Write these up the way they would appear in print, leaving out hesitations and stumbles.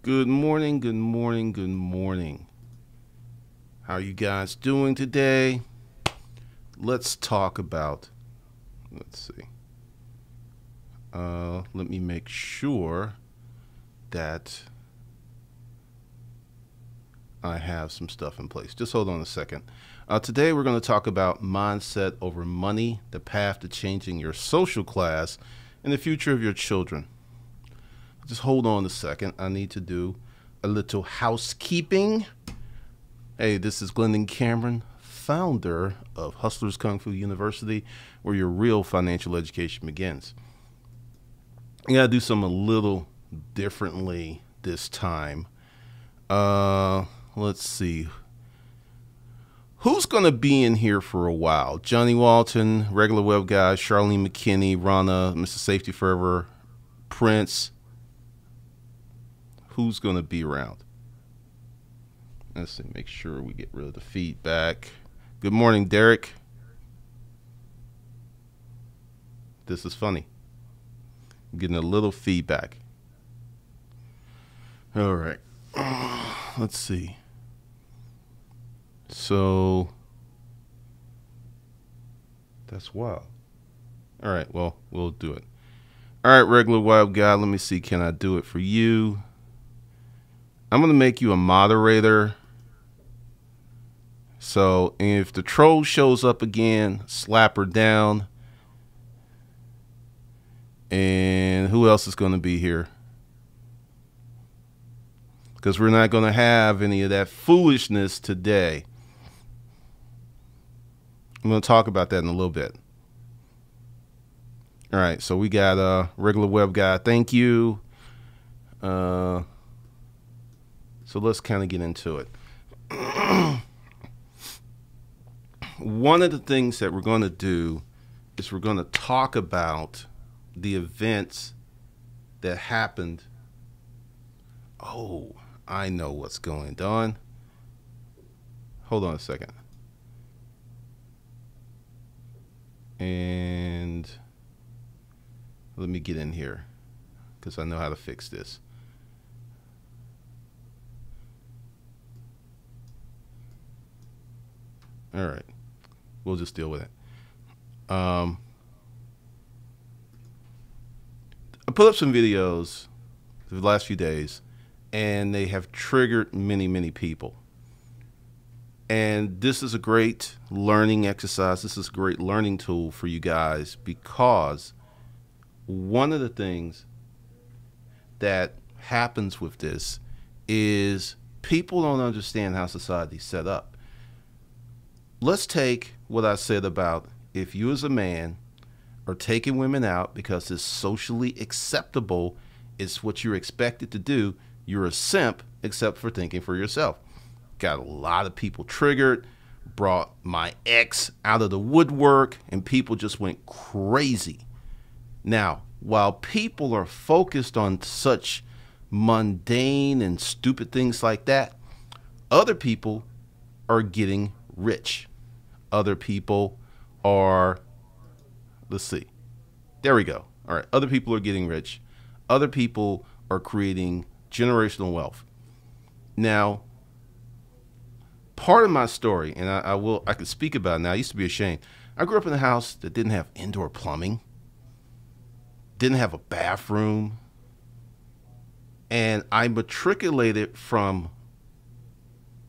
Good morning, good morning, good morning. How are you guys doing today? Let's talk about, let's see. Let me make sure that I have some stuff in place. Just hold on a second. Today we're going to talk about mindset over money, the path to changing your social class, and the future of your children. Just hold on a second. I need to do a little housekeeping. Hey, this is Glendon Cameron, founder of Hustlers Kung Fu University, where your real financial education begins. I gotta do something a little differently this time. Let's see. Who's gonna be in here for a while? Johnny Walton, regular web guy, Charlene McKinney, Rana, Mr. Safety Forever, Prince. Who's gonna be around? Let's see, make sure we get rid of the feedback. Good morning, Derek. This is funny. I'm getting a little feedback. All right. Let's see. So that's wild. All right, well, we'll do it. All right, regular web guy, let me see, can I do it for you? I'm going to make you a moderator. So if the troll shows up again, slap her down. And who else is going to be here? Because we're not going to have any of that foolishness today. I'm going to talk about that in a little bit. All right, so we got a regular web guy. Thank you. So let's kind of get into it. One of the things that we're going to do is we're going to talk about the events that happened. Oh, I know what's going on. Hold on a second. And let me get in here because I know how to fix this. All right, we'll just deal with it. I put up some videos the last few days, and they have triggered many people. And this is a great learning exercise. This is a great learning tool for you guys, because one of the things that happens with this is people don't understand how society's set up. Let's take what I said about if you as a man are taking women out because it's socially acceptable, it's what you're expected to do, you're a simp except for thinking for yourself. Got a lot of people triggered, brought my ex out of the woodwork, and people just went crazy. Now, while people are focused on such mundane and stupid things like that, other people are getting rich. Other people are, let's see, there we go. All right, other people are getting rich. Other people are creating generational wealth. Now, part of my story, and I could speak about it now. I used to be ashamed. I grew up in a house that didn't have indoor plumbing, didn't have a bathroom, and I matriculated from,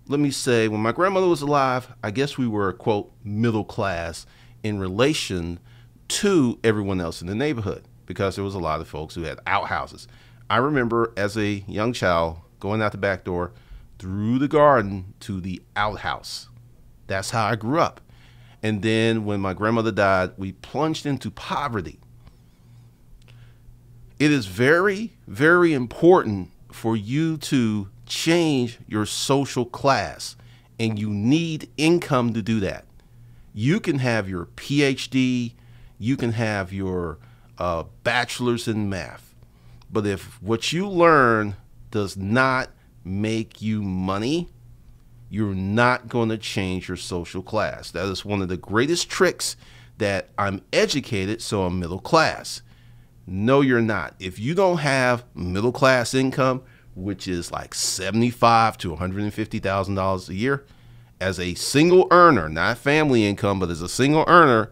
let me say, when my grandmother was alive, I guess we were, quote, middle class in relation to everyone else in the neighborhood, because there was a lot of folks who had outhouses. I remember as a young child going out the back door through the garden to the outhouse. That's how I grew up. And then when my grandmother died, we plunged into poverty. It is very, very important for you to change your social class, and you need income to do that. You can have your PhD, you can have your bachelor's in math, but if what you learn does not make you money, you're not going to change your social class. That is one of the greatest tricks that I'm educated, so I'm middle class. No, you're not. If you don't have middle class income, which is like $75,000 to $150,000 a year, as a single earner, not family income, but as a single earner,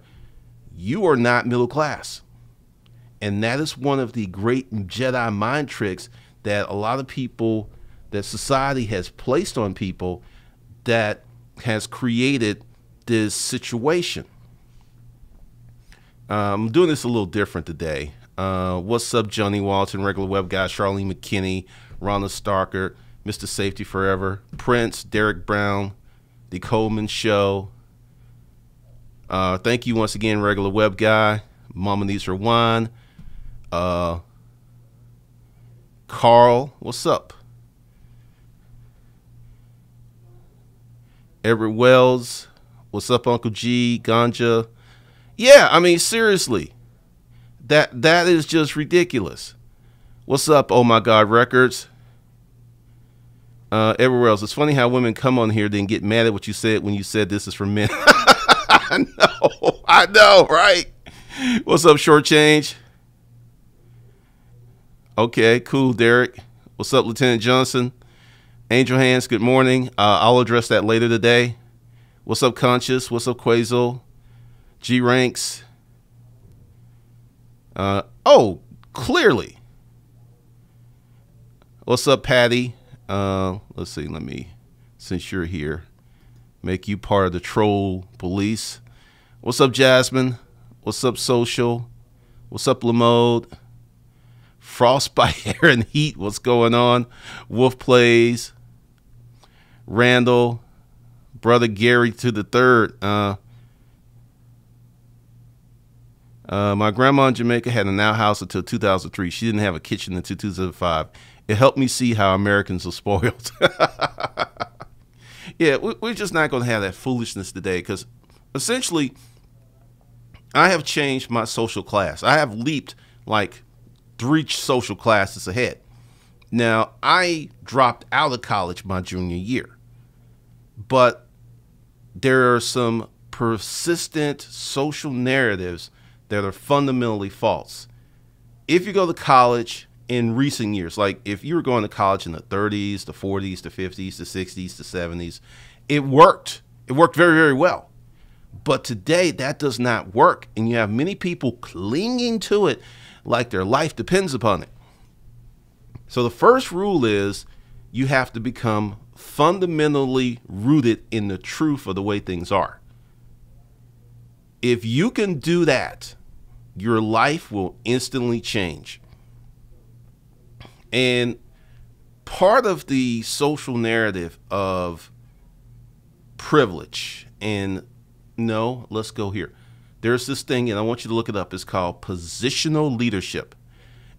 you are not middle class. And that is one of the great Jedi mind tricks that a lot of people, that society has placed on people, that has created this situation. I'm doing this a little different today. What's up, Johnny Walton, regular web guy, Charlene McKinney, Rhonda Starker, Mr. Safety Forever, Prince, Derek Brown, The Coleman Show. Thank you once again, regular web guy. Mama needs her wine. Carl, what's up? Everett Wells, what's up, Uncle G, Ganja? Yeah, I mean, seriously, that is just ridiculous. What's up, Oh My God Records? Everywhere else. It's funny how women come on here then get mad at what you said when you said this is for men. I know, right? What's up, Short Change? Okay, cool, Derek. What's up, Lieutenant Johnson? Angel Hands, good morning. I'll address that later today. What's up, Conscious? What's up, Quazel? G Ranks. Oh, clearly. What's up, Patty? Let's see, since you're here, make you part of the troll police. What's up, Jasmine? What's up, Social? What's up, Lamode? Frostbite, Air and Heat, what's going on? Wolf Plays. Randall. Brother Gary to the third. My grandma in Jamaica had an outhouse until 2003. She didn't have a kitchen until 2005. It helped me see how Americans are spoiled. Yeah, we're just not going to have that foolishness today, because essentially I have changed my social class. I have leaped like 3 social classes ahead. Now, I dropped out of college my junior year, but there are some persistent social narratives that are fundamentally false. If you go to college in recent years, like if you were going to college in the 30s, the 40s, the 50s, the 60s, the 70s, it worked. It worked very, very well. But today, that does not work, and you have many people clinging to it like their life depends upon it. So the first rule is you have to become fundamentally rooted in the truth of the way things are. If you can do that, your life will instantly change. And part of the social narrative of privilege, and no, let's go here. There's this thing, and I want you to look it up. It's called positional leadership.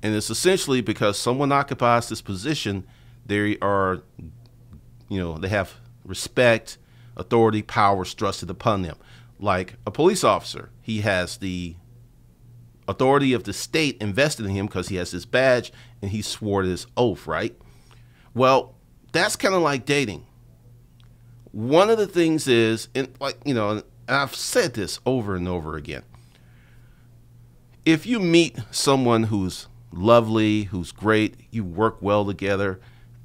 And it's essentially because someone occupies this position, they are, they have respect, authority, power thrusted upon them. Like a police officer, he has the authority of the state invested in him because he has this badge and he swore this oath, right? Well, that's kind of like dating. One of the things is, and I've said this over and over again. If you meet someone who's lovely, who's great, you work well together,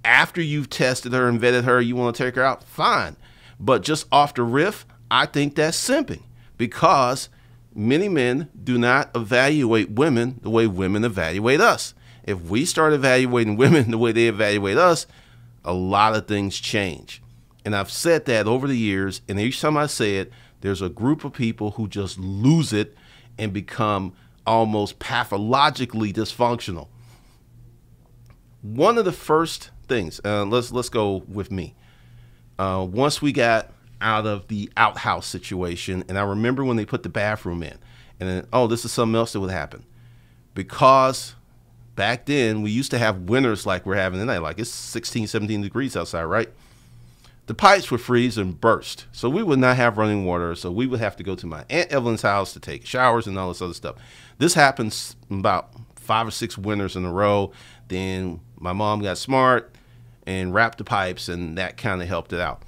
after you've tested her and vetted her, you want to take her out, fine. But just off the riff, I think that's simping, because many men do not evaluate women the way women evaluate us. If we start evaluating women the way they evaluate us, a lot of things change. And I've said that over the years, and each time I say it, there's a group of people who just lose it and become almost pathologically dysfunctional. One of the first things, let's go with me. Once we got out of the outhouse situation, and I remember when they put the bathroom in, and then, oh, this is something else that would happen. Because back then, we used to have winters like we're having tonight, like it's 16, 17 degrees outside, right? The pipes would freeze and burst, so we would not have running water, so we would have to go to my Aunt Evelyn's house to take showers and all this other stuff. This happens about 5 or 6 winters in a row. Then my mom got smart and wrapped the pipes, and that kind of helped it out.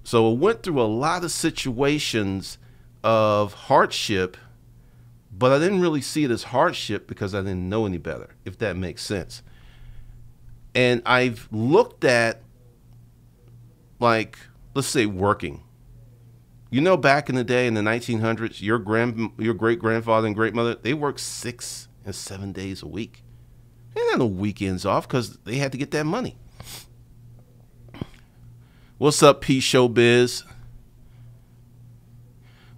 So it went through a lot of situations of hardship, but I didn't really see it as hardship because I didn't know any better, if that makes sense. And I've looked at, like, let's say working. You know, back in the day in the 1900s, your great grandfather and great mother, they worked 6 and 7 days a week. They didn't have no weekends off because they had to get that money. What's up, P Showbiz?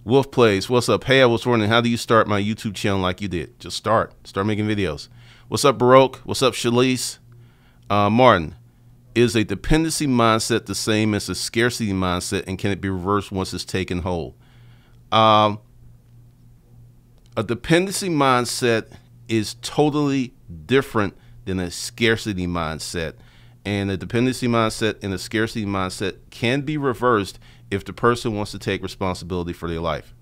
Wolf Plays, what's up? Hey, I was wondering, how do you start my YouTube channel like you did? Just start making videos. What's up, Baroque? What's up, Shalise? Martin, is a dependency mindset the same as a scarcity mindset, and can it be reversed once it's taken hold? A dependency mindset is totally different than a scarcity mindset. And a dependency mindset and a scarcity mindset can be reversed if the person wants to take responsibility for their life.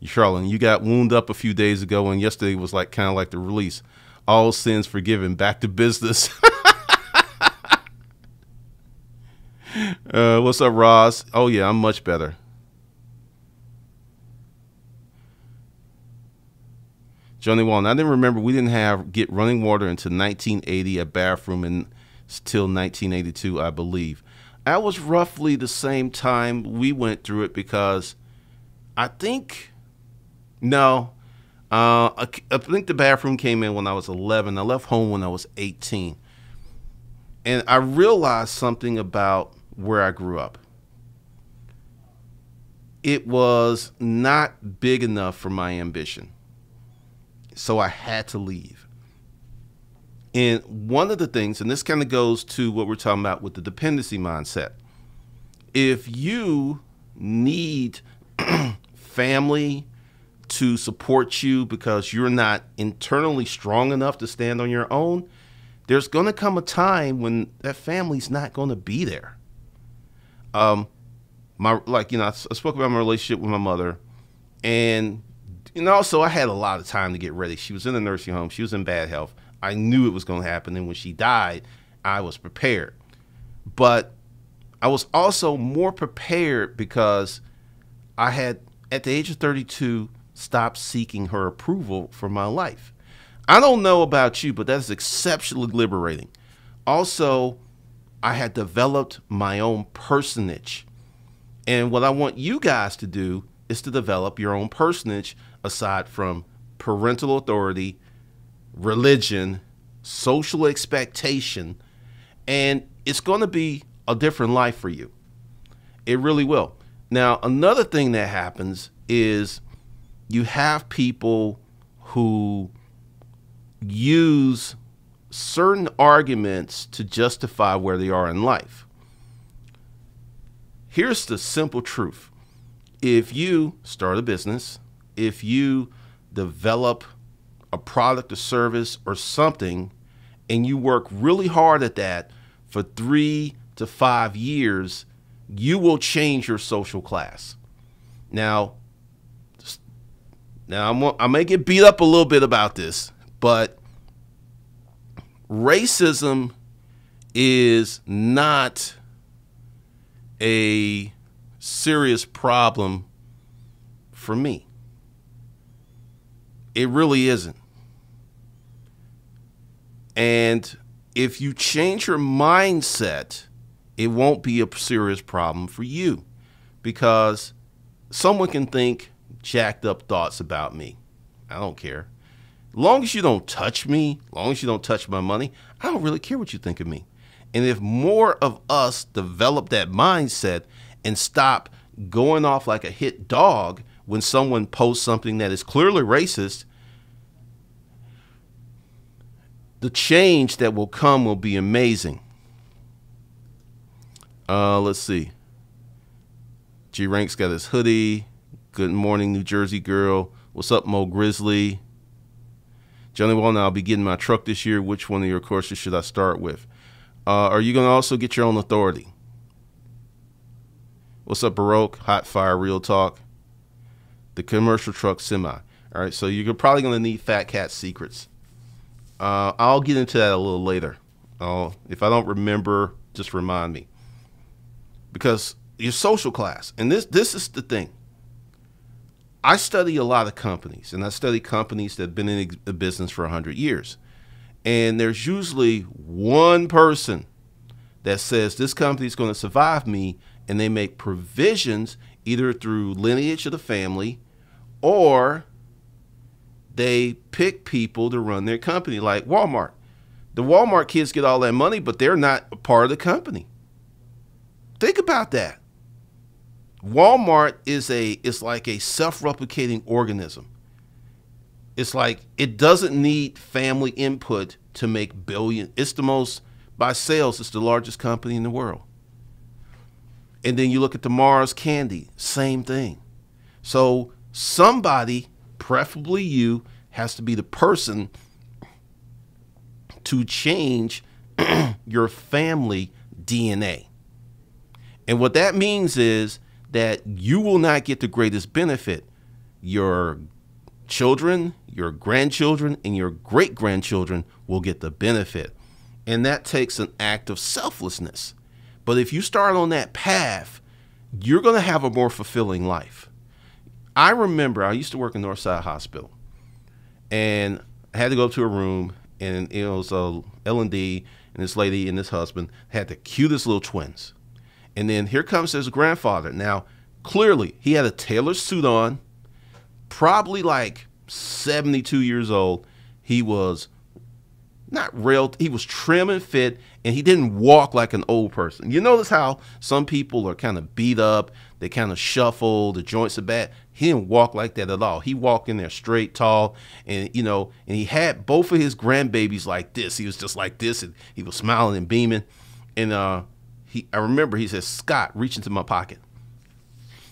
Charlene, you got wound up a few days ago, and yesterday was like kind of like the release. All sins forgiven, back to business. What's up, Roz? Oh yeah, I'm much better. Johnny Wallen, I didn't remember we didn't get running water until 1980, a bathroom until 1982, I believe. That was roughly the same time we went through it, because I think, no, I think the bathroom came in when I was 11. I left home when I was 18. And I realized something about where I grew up. It was not big enough for my ambition. So I had to leave. And one of the things, and this kind of goes to what we're talking about with the dependency mindset. If you need family to support you because you're not internally strong enough to stand on your own, there's going to come a time when that family's not going to be there. I spoke about my relationship with my mother, and also I had a lot of time to get ready. She was in a nursing home. She was in bad health. I knew it was going to happen. And when she died, I was prepared. But I was also more prepared because I had, at the age of 32, stopped seeking her approval for my life. I don't know about you, but that's exceptionally liberating. Also, I had developed my own personage. And what I want you guys to do is to develop your own personage aside from parental authority, religion, social expectation, and it's going to be a different life for you. It really will. Now, another thing that happens is you have people who use certain arguments to justify where they are in life. Here's the simple truth. If you start a business, if you develop a product or service or something, and you work really hard at that for 3 to 5 years, you will change your social class. Now I may get beat up a little bit about this, but racism is not a serious problem for me. It really isn't. And if you change your mindset, it won't be a serious problem for you, because someone can think jacked up thoughts about me. I don't care. As long as you don't touch me, as long as you don't touch my money, I don't really care what you think of me. And if more of us develop that mindset and stop going off like a hit dog when someone posts something that is clearly racist, the change that will come will be amazing. Let's see. G Rank's got his hoodie. Good morning, New Jersey girl. What's up, Mo Grizzly? Johnny Walnut, I'll be getting my truck this year. Which one of your courses should I start with? Are you going to also get your own authority? What's up, Baroque? Hot Fire Real Talk. The commercial truck semi. All right, so you're probably going to need Fat Cat secrets. I'll get into that a little later. If I don't remember, just remind me. Because your social class, and this is the thing. I study a lot of companies, and I study companies that have been in the business for 100 years. And there's usually one person that says this company is going to survive me, and they make provisions either through lineage of the family or they pick people to run their company, like Walmart. The Walmart kids get all that money, but they're not a part of the company. Think about that. Walmart is like a self-replicating organism. It's like it doesn't need family input to make billion. It's the most, by sales, it's the largest company in the world. And then you look at the Mars Candy, same thing. So somebody, preferably you, has to be the person to change your family DNA. And what that means is that you will not get the greatest benefit. Your children, your grandchildren, and your great-grandchildren will get the benefit. And that takes an act of selflessness. But if you start on that path, you're going to have a more fulfilling life. I remember I used to work in Northside Hospital, and I had to go up to a room, and it was a L&D, and this lady and this husband had the cutest little twins. And then here comes his grandfather. Now, clearly, he had a tailored suit on, probably like 72 years old. He was not real, he was trim and fit, and he didn't walk like an old person. You notice how some people are kind of beat up, they kind of shuffle, the joints are bad. He didn't walk like that at all. He walked in there straight, tall, and and he had both of his grandbabies like this. He was just like this, and he was smiling and beaming. And I remember he said, "Scott, reach into my pocket."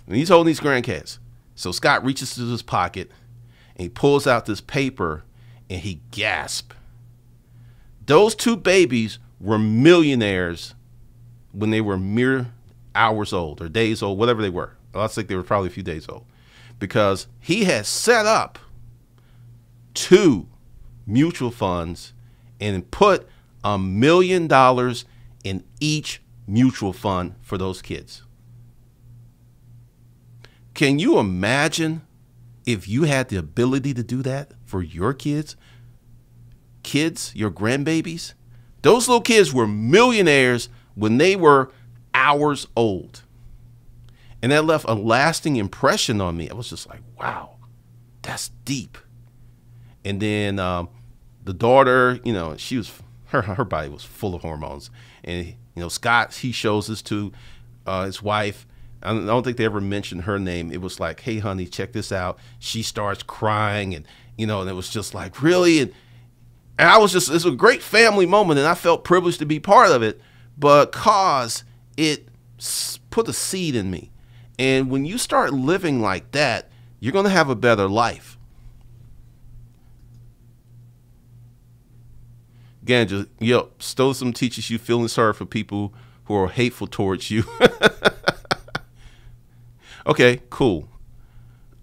And he's holding these grandcats. So Scott reaches to his pocket, and he pulls out this paper, and he gasps. Those two babies were millionaires when they were mere hours old or days old, whatever they were. I think they were probably a few days old, because he had set up 2 mutual funds and put $1 million in each mutual fund for those kids. Can you imagine if you had the ability to do that for your kids, your grandbabies? Those little kids were millionaires when they were hours old. And that left a lasting impression on me. I was just like, wow, that's deep. And then the daughter, she was, her body was full of hormones. And, Scott, he shows this to his wife. I don't think they ever mentioned her name. It was like, hey, honey, check this out. She starts crying, and, and it was just like, really? And I was just, it's a great family moment, and I felt privileged to be part of it because it put a seed in me. And when you start living like that, you're going to have a better life. Again, just, stoicism teaches you feeling sorry for people who are hateful towards you. Okay, cool.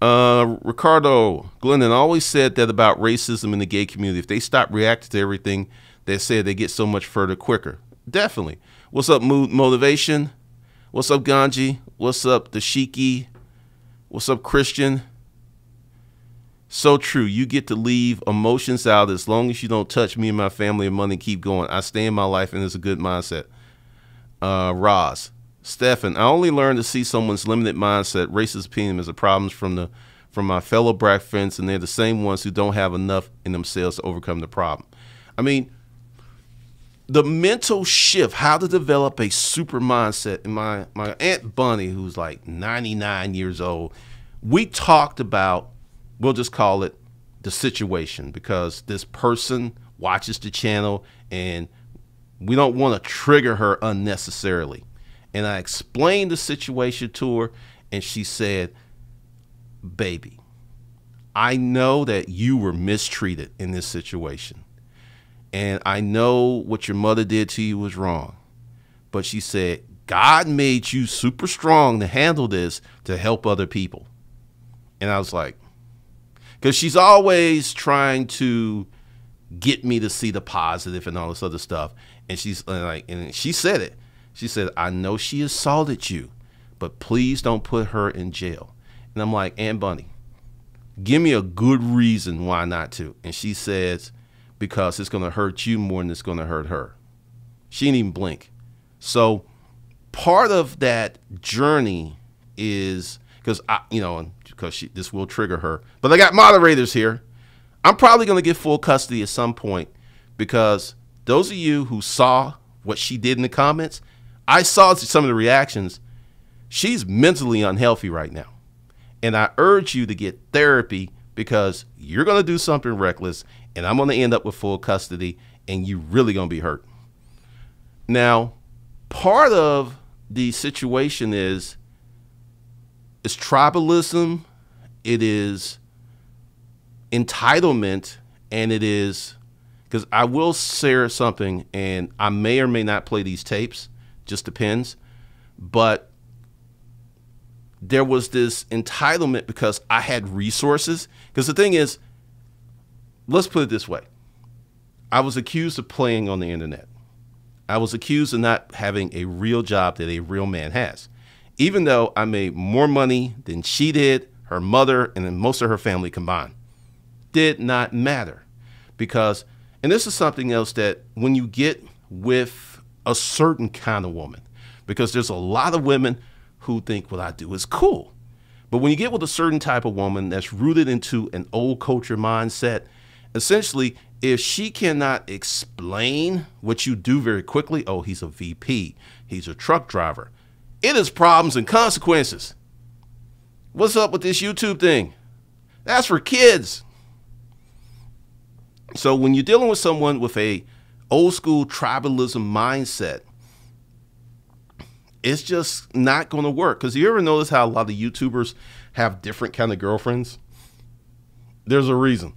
Ricardo Glennon always said that about racism in the gay community. If they stop reacting to everything they said, they get so much further quicker. Definitely. What's up, Motivation? What's up, Ganji? What's up, Dashiki? What's up, Christian? So true. You get to leave emotions out as long as you don't touch me and my family and money. Keep going. I stay in my life, and it's a good mindset. Roz. Stefan, I only learned to see someone's limited mindset, racist opinion as a problem from my fellow black friends, and they're the same ones who don't have enough in themselves to overcome the problem. I mean, the mental shift, how to develop a super mindset. And my Aunt Bunny, who's like 99 years old, we talked about, we'll just call it the situation, because this person watches the channel and we don't want to trigger her unnecessarily. And I explained the situation to her, and she said, baby, I know that you were mistreated in this situation. And I know what your mother did to you was wrong. But she said, God made you super strong to handle this, to help other people. And I was like, because she's always trying to get me to see the positive and all this other stuff. And she's like, and she said it. She said, I know she assaulted you, but please don't put her in jail. And I'm like, Aunt Bunny, Give me a good reason why not to. And she says, because it's going to hurt you more than it's going to hurt her. She didn't even blink. So part of that journey is because this will trigger her. But I got moderators here. I'm probably going to get full custody at some point, because those of you who saw what she did in the comments, I saw some of the reactions. She's mentally unhealthy right now. And I urge you to get therapy, because you're going to do something reckless and I'm going to end up with full custody and you're really going to be hurt. Now, part of the situation is tribalism, it is entitlement, and it is, because I will share something, and I may or may not play these tapes, just depends, but there was this entitlement because I had resources. Because the thing is, let's put it this way. I was accused of playing on the internet. I was accused of not having a real job that a real man has. Even though I made more money than she did, her mother, and then most of her family combined. Did not matter. Because, and this is something else that when you get with a certain kind of woman, because there's a lot of women who think what I do is cool. But when you get with a certain type of woman that's rooted into an old culture mindset, essentially, if she cannot explain what you do very quickly, oh, he's a VP, he's a truck driver, it is problems and consequences. What's up with this YouTube thing? That's for kids. So when you're dealing with someone with a old school tribalism mindset, it's just not going to work. Because you ever notice how a lot of YouTubers have different kind of girlfriends? There's a reason.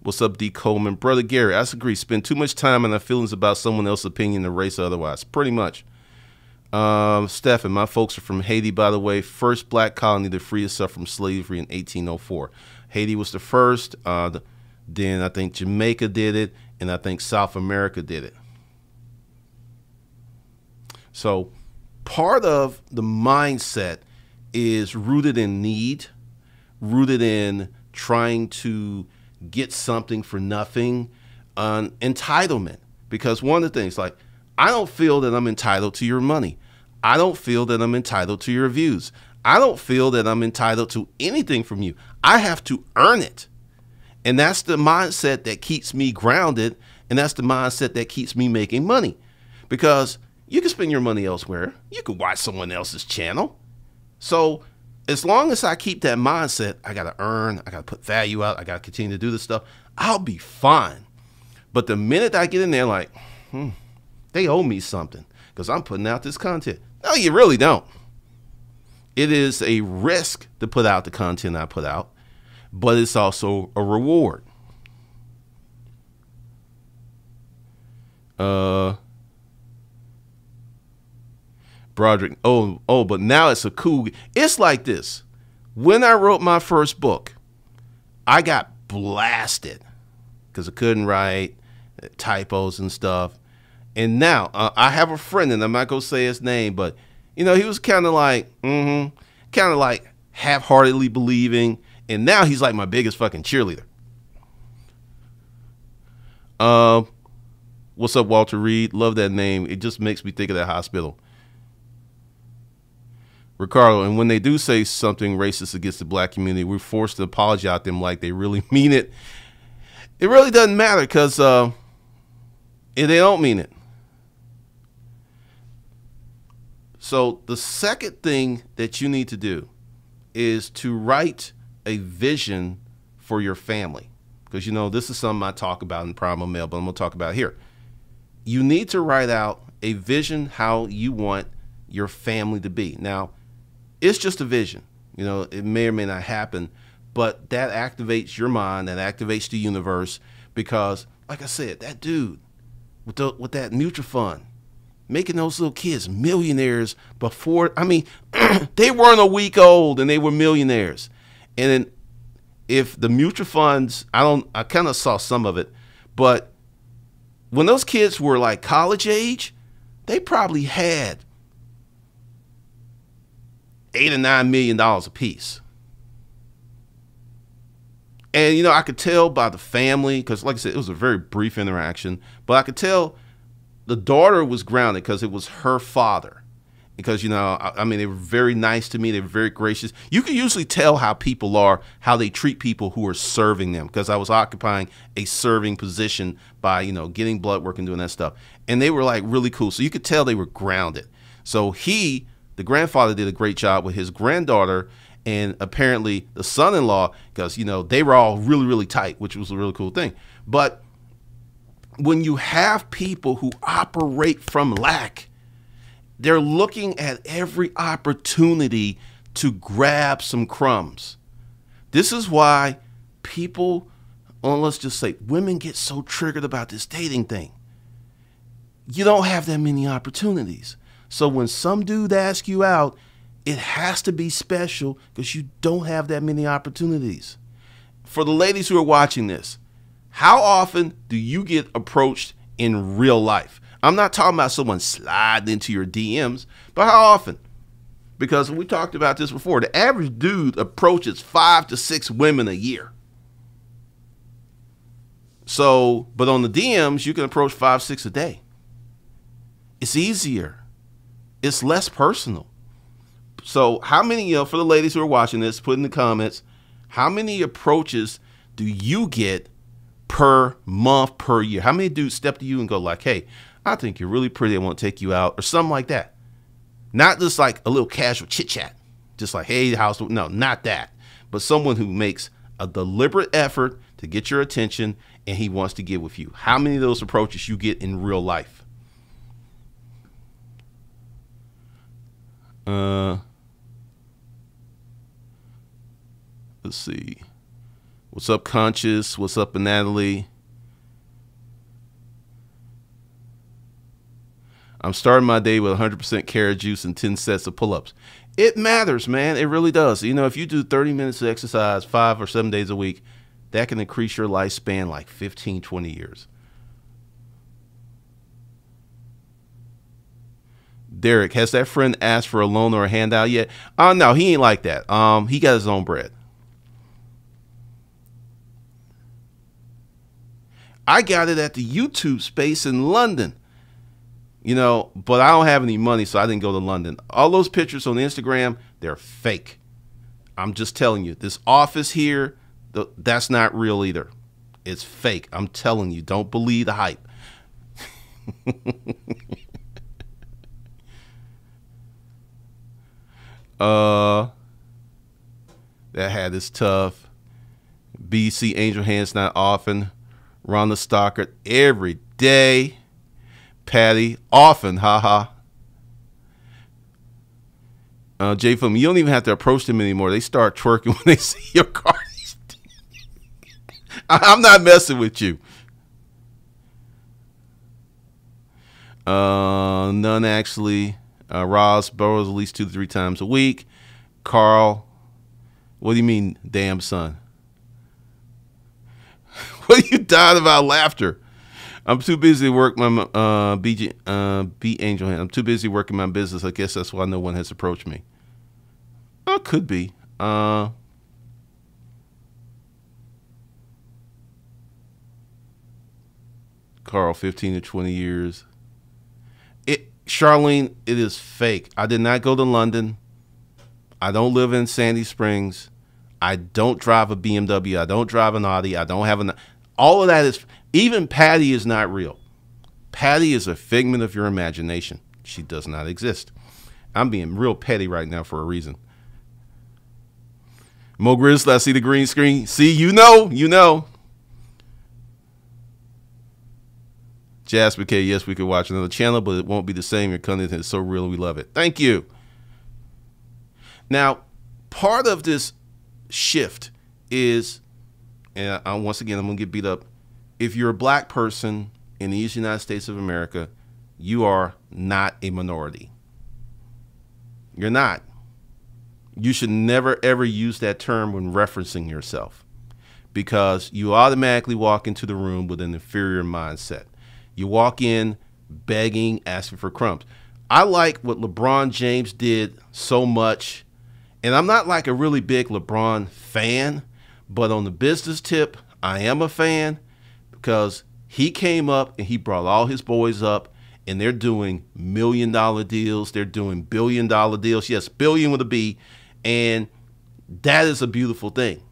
What's up, D. Coleman? Brother Gary, I disagree. Spend too much time on our feelings about someone else's opinion or race or otherwise. Pretty much. Stephen, my folks are from Haiti, by the way. First black colony to free itself from slavery in 1804. Haiti was the first. Then I think Jamaica did it. And I think South America did it. So part of the mindset is rooted in need, rooted in trying to get something for nothing, entitlement. Because one of the things, like, I don't feel that I'm entitled to your money. I don't feel that I'm entitled to your views. I don't feel that I'm entitled to anything from you. I have to earn it. And that's the mindset that keeps me grounded. And that's the mindset that keeps me making money. Because you can spend your money elsewhere. You can watch someone else's channel. So as long as I keep that mindset, I got to earn, I got to put value out, I got to continue to do this stuff, I'll be fine. But the minute I get in there like, they owe me something because I'm putting out this content. No, you really don't. It is a risk to put out the content I put out, but it's also a reward. Broderick, but now it's a cool. It's like this. When I wrote my first book, I got blasted because I couldn't write, typos and stuff. And now I have a friend, and I'm not going to say his name, but he was kind of like, half-heartedly believing. And now he's like my biggest fucking cheerleader. What's up, Walter Reed? Love that name. It just makes me think of that hospital. Ricardo, and when they do say something racist against the black community, we're forced to apologize to them like they really mean it. It really doesn't matter because they don't mean it. So the second thing that you need to do is to write a vision for your family. Because, this is something I talk about in Primal Male, but I'm going to talk about it here. You need to write out a vision how you want your family to be. Now, it's just a vision. It may or may not happen, but that activates your mind, that activates the universe, because, like I said, that dude with that mutual fund, making those little kids millionaires before, they weren't a week old and they were millionaires. And then if the mutual funds, I kind of saw some of it, but when those kids were like college age, they probably had $8 or $9 million a piece. And, you know, I could tell by the family, because like I said, it was a very brief interaction, but I could tell the daughter was grounded because it was her father. Because, you know, I mean, they were very nice to me. They were very gracious. You can usually tell how people are, how they treat people who are serving them, because I was occupying a serving position by, you know, getting blood work and doing that stuff. And they were like really cool. So you could tell they were grounded. So the grandfather, did a great job with his granddaughter, and apparently the son-in-law, because, you know, they were all really, really tight, which was a really cool thing. But when you have people who operate from lack, they're looking at every opportunity to grab some crumbs. This is why people, let's just say, women get so triggered about this dating thing. You don't have that many opportunities. So when some dude asks you out, it has to be special because you don't have that many opportunities. For the ladies who are watching this, how often do you get approached in real life? I'm not talking about someone sliding into your DMs, but how often? Because we talked about this before. The average dude approaches 5 to 6 women a year. So, but on the DMs, you can approach 5, 6 a day. It's easier. It's less personal. So how many, you know, for the ladies who are watching this, put in the comments, how many approaches do you get per month, per year? How many dudes step to you and go like, hey, I think you're really pretty, I want to take you out, or something like that? Not just like a little casual chit chat, just like, hey, how's the, no, not that, but someone who makes a deliberate effort to get your attention and he wants to get with you. How many of those approaches you get in real life? Let's see. What's up, Conscious? What's up, Natalie? I'm starting my day with 100% carrot juice and 10 sets of pull-ups. It matters, man. It really does. You know, if you do 30 minutes of exercise 5 or 7 days a week, that can increase your lifespan like 15, 20 years. Derek, has that friend asked for a loan or a handout yet? No, he ain't like that. He got his own bread. I got it at the YouTube space in London. You know, but I don't have any money, so I didn't go to London. All those pictures on Instagram, they're fake. I'm just telling you, this office here, that's not real either. It's fake. I'm telling you, don't believe the hype. That hat is tough. BC Angel Hands not often. Rhonda Stockard every day. Patty, often, haha. Jay from, you don't even have to approach them anymore. They start twerking when they see your car. I'm not messing with you. None actually. Ross borrows at least 2 to 3 times a week. Carl, what do you mean, damn son? What are you dying about laughter? I'm too busy to work my B Angel Hand. I'm too busy working my business. I guess that's why no one has approached me. Oh, could be. Carl, 15 to 20 years. Charlene, it is fake. I did not go to London. I don't live in Sandy Springs. I don't drive a BMW. I don't drive an Audi. I don't have all of that is, even Patty is not real. Patty is a figment of your imagination. She does not exist. I'm being real petty right now for a reason. Mo Grizzly, I see the green screen. See, you know. Jasper K, yes, we could watch another channel, but it won't be the same. Your content is so real, we love it. Thank you. Now, part of this shift is, and once again, I'm going to get beat up. If you're a black person in the United States of America, you are not a minority. You're not. You should never, ever use that term when referencing yourself, because you automatically walk into the room with an inferior mindset. You walk in begging, asking for crumbs. I like what LeBron James did so much And I'm not like a really big LeBron fan, but on the business tip, I am a fan because he came up and he brought all his boys up, and they're doing $1 million deals. They're doing $1 billion deals. Yes, billion with a B. And that is a beautiful thing,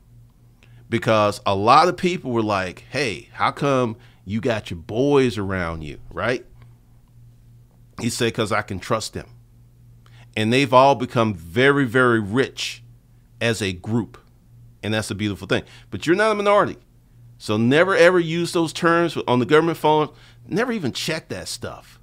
because a lot of people were like, hey, how come you got your boys around you, right? He said, because I can trust them. And they've all become very, very rich as a group. And that's a beautiful thing. But you're not a minority. So never, ever use those terms on the government phone. Never even check that stuff.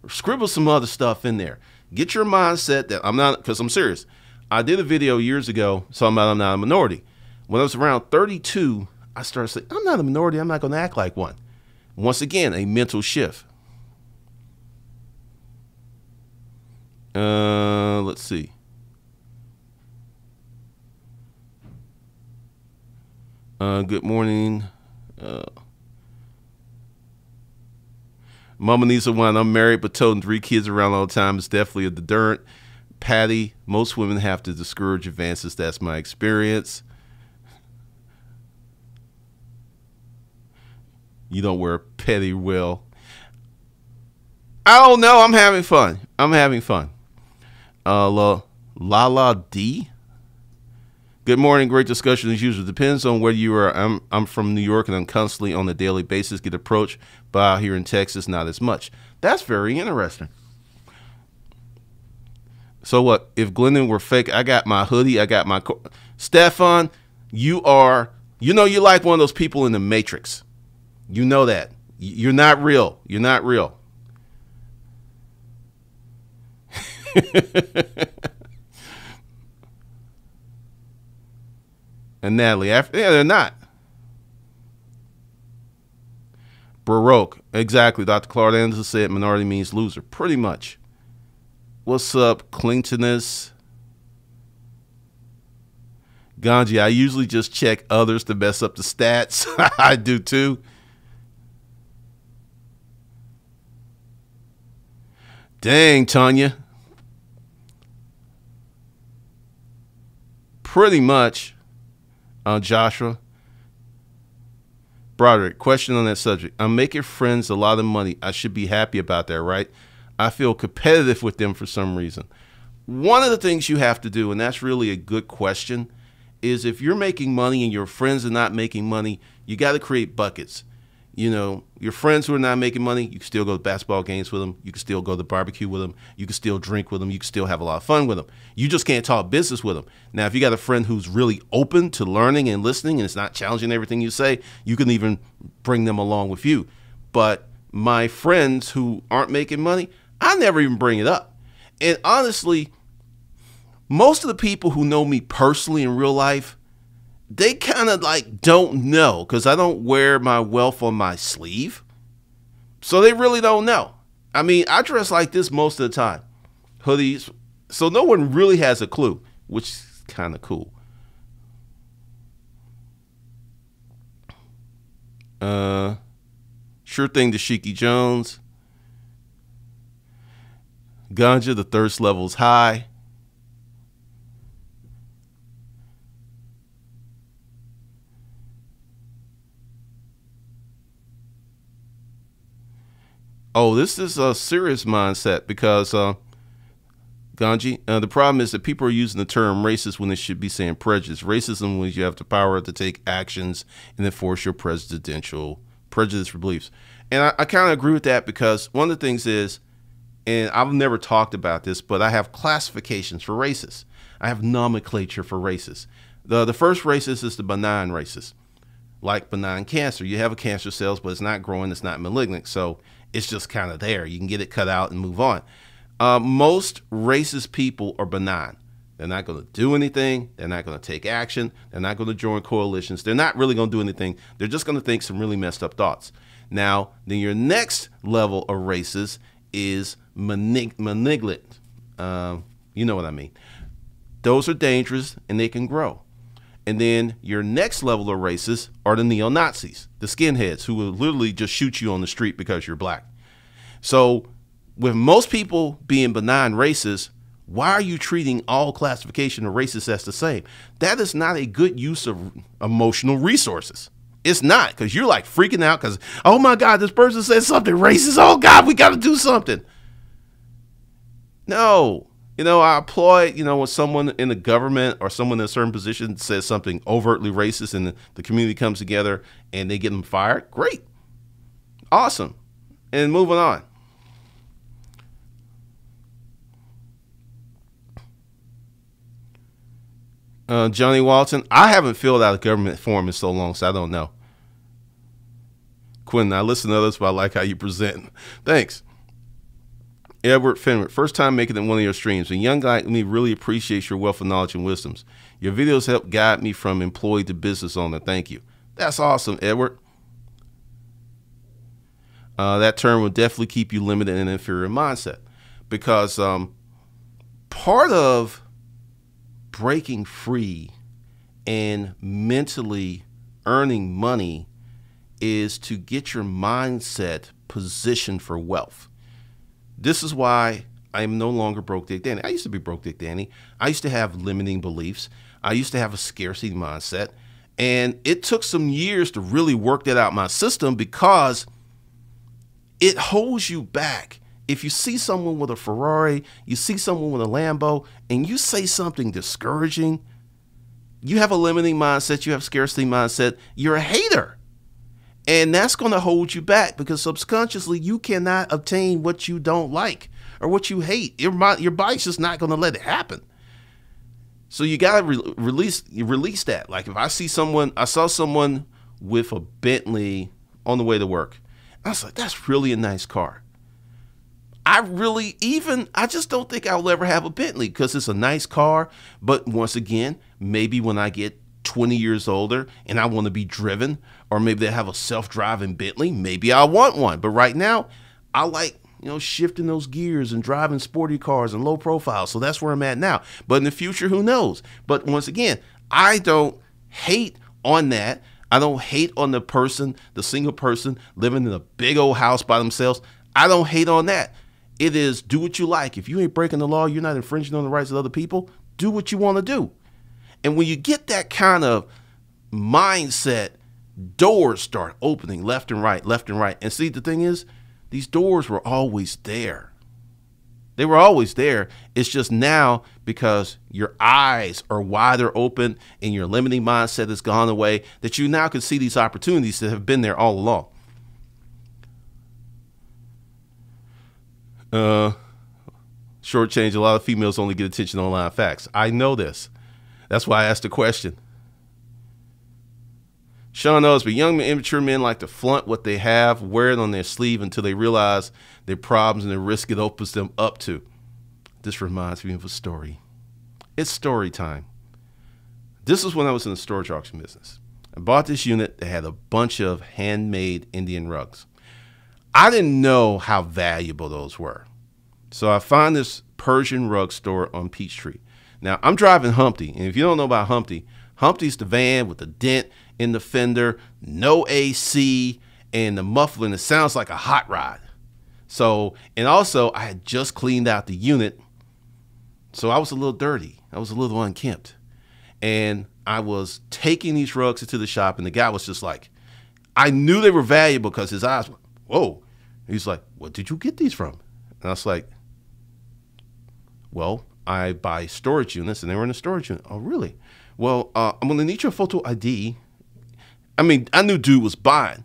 Or scribble some other stuff in there. Get your mindset that I'm not, because I'm serious. I did a video years ago talking about I'm not a minority. When I was around 32, I started saying, I'm not a minority. I'm not going to act like one. Once again, a mental shift. Let's see. Good morning. Mama needs someone. I'm married, but toting 3 kids around all the time is definitely a deterrent. Patty, most women have to discourage advances. That's my experience. You don't wear petty well. I don't know. I'm having fun. I'm having fun. Lala D. Good morning. Great discussion as usual. Depends on where you are. I'm from New York, and I'm constantly on a daily basis get approached, but out here in Texas, not as much. That's very interesting. So what? If Glendon were fake, I got my hoodie. I got my... Stefan, you are... You know, you're like one of those people in the Matrix. You know that. You're not real. You're not real. And Natalie, yeah, they're not. Baroque, exactly. Dr. Claude Anderson said minority means loser. Pretty much. What's up, Clintonus? Ganji, I usually just check others to mess up the stats. I do too. Dang, Tanya. Pretty much. Joshua. Broderick, question on that subject. I'm making friends a lot of money. I should be happy about that, right? I feel competitive with them for some reason. One of the things you have to do, and that's really a good question, is if you're making money and your friends are not making money, you got to create buckets. You know, your friends who are not making money, you can still go to basketball games with them. You can still go to barbecue with them. You can still drink with them. You can still have a lot of fun with them. You just can't talk business with them. Now, if you got a friend who's really open to learning and listening and it's not challenging everything you say, you can even bring them along with you. But my friends who aren't making money, I never even bring it up. And honestly, most of the people who know me personally in real life, they kind of like don't know, because I don't wear my wealth on my sleeve. So they really don't know. I mean, I dress like this most of the time. Hoodies. So no one really has a clue, which is kind of cool. Sure thing to Sheiky Jones. Ganja, the thirst level's high. Oh, this is a serious mindset because, Ganji, the problem is that people are using the term racist when they should be saying prejudice. Racism when you have the power to take actions and enforce your prejudice for beliefs. And I kind of agree with that, because one of the things is, and I've never talked about this, but I have classifications for racists. I have nomenclature for racists. The first racist is the benign racist, like benign cancer. You have a cancer cells, but it's not growing, it's not malignant, so it's just kind of there. You can get it cut out and move on. Most racist people are benign. They're not going to do anything. They're not going to take action. They're not going to join coalitions. They're not really going to do anything. They're just going to think some really messed up thoughts. Now, then your next level of racist is malignant. You know what I mean. Those are dangerous and they can grow. And then your next level of racists are the neo-Nazis, the skinheads who will literally just shoot you on the street because you're black. So with most people being benign racists, Why are you treating all classification of races as the same? That is not a good use of emotional resources. It's not, because you're like freaking out because, oh my God, this person said something racist. Oh God, we got to do something. No. I applaud, when someone in the government or someone in a certain position says something overtly racist and the community comes together and they get them fired. Great. Awesome. And moving on. Johnny Walton, I haven't filled out a government form in so long, so I don't know. Quinn, I listen to others, but I like how you present. Thanks. Edward Fenwick, first time making it in one of your streams. A young guy like me really appreciates your wealth of knowledge and wisdoms. Your videos help guide me from employee to business owner. Thank you. That's awesome, Edward. That term will definitely keep you limited in an inferior mindset, because part of breaking free and mentally earning money is to get your mindset positioned for wealth. This is why I am no longer broke Dick Danny. I used to be broke Dick Danny. I used to have limiting beliefs. I used to have a scarcity mindset. And it took some years to really work that out in my system, because it holds you back. If you see someone with a Ferrari, you see someone with a Lambo, and you say something discouraging, you have a limiting mindset, you have scarcity mindset, you're a hater. And that's going to hold you back, because subconsciously you cannot obtain what you don't like or what you hate. Your body's just not going to let it happen. So you got to release that. Like if I saw someone with a Bentley on the way to work. I was like, that's really a nice car. I just don't think I'll ever have a Bentley, because it's a nice car. But once again, maybe when I get 20 years older and I want to be driven, or maybe they have a self-driving Bentley, maybe I want one. But right now, I like, shifting those gears and driving sporty cars and low profile. So that's where I'm at now. But in the future, who knows? But once again, I don't hate on that. I don't hate on the single person living in a big old house by themselves. I don't hate on that. It is do what you like. If you ain't breaking the law, you're not infringing on the rights of other people, do what you want to do. And when you get that kind of mindset, doors start opening left and right, left and right. And see, the thing is, these doors were always there. They were always there. It's just now, because your eyes are wider open and your limiting mindset has gone away, that you now can see these opportunities that have been there all along. Shortchange, a lot of females only get attention on online facts. I know this. That's why I asked the question. Sean knows, but young immature men like to flaunt what they have, wear it on their sleeve until they realize their problems and the risk it opens them up to. This reminds me of a story. It's story time. This is when I was in the storage auction business. I bought this unit that had a bunch of handmade Indian rugs. I didn't know how valuable those were. So I found this Persian rug store on Peachtree. Now, I'm driving Humpty, and if you don't know about Humpty, Humpty's the van with the dent in the fender, no AC, and the muffler, and it sounds like a hot rod. So, and also, I had just cleaned out the unit, so I was a little dirty. I was a little unkempt. And I was taking these rugs into the shop, and the guy was just like, I knew they were valuable because his eyes were, whoa. He's like, what did you get these from? And I was like, well, I buy storage units, and they were in a storage unit. Oh, really? Well, I'm going to need your photo ID. I mean, I knew dude was buying.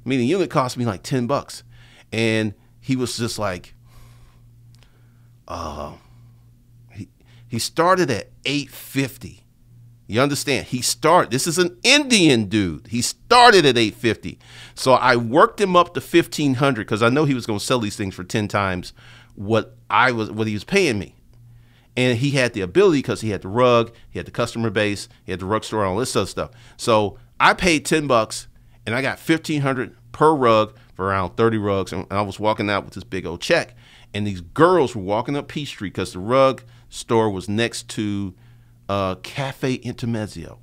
I mean, the unit cost me like $10. And he was just like, he started at $850. You understand? This is an Indian dude. He started at $850. So I worked him up to $1,500 because I know he was going to sell these things for 10 times what he was paying me. And he had the ability because he had the rug, he had the customer base, he had the rug store, and all this other stuff. So I paid $10 and I got $1,500 per rug for around 30 rugs. And I was walking out with this big old check. And these girls were walking up Peachtree because the rug store was next to Cafe Intermezzo.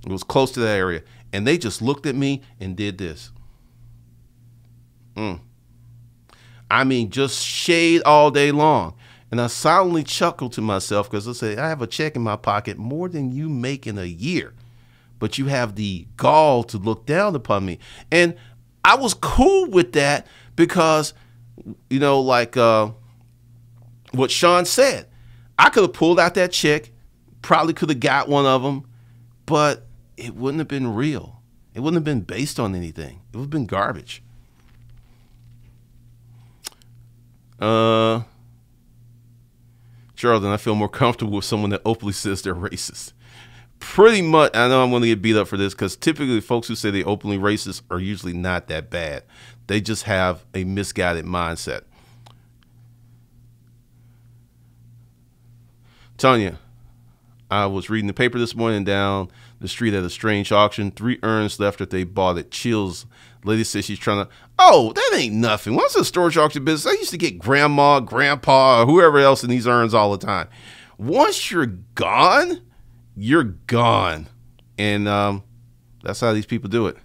It was close to that area. And they just looked at me and did this. I mean, just shade all day long. And I silently chuckled to myself because I said, I have a check in my pocket more than you make in a year, but you have the gall to look down upon me. And I was cool with that because, you know, like what Sean said, I could have pulled out that check, probably could have got one of them, but it wouldn't have been real. It wouldn't have been based on anything. It would have been garbage. Charles, and I feel more comfortable with someone that openly says they're racist. Pretty much, I know I'm going to get beat up for this because typically folks who say they openly racist are usually not that bad. They just have a misguided mindset. Tanya, I was reading the paper this morning down the street at a strange auction. 3 urns left if they bought it. Chills. Lady says she's trying to, oh, that ain't nothing. What's a storage auction business? I used to get grandma, grandpa, or whoever else in these urns all the time. Once you're gone, you're gone. And that's how these people do it.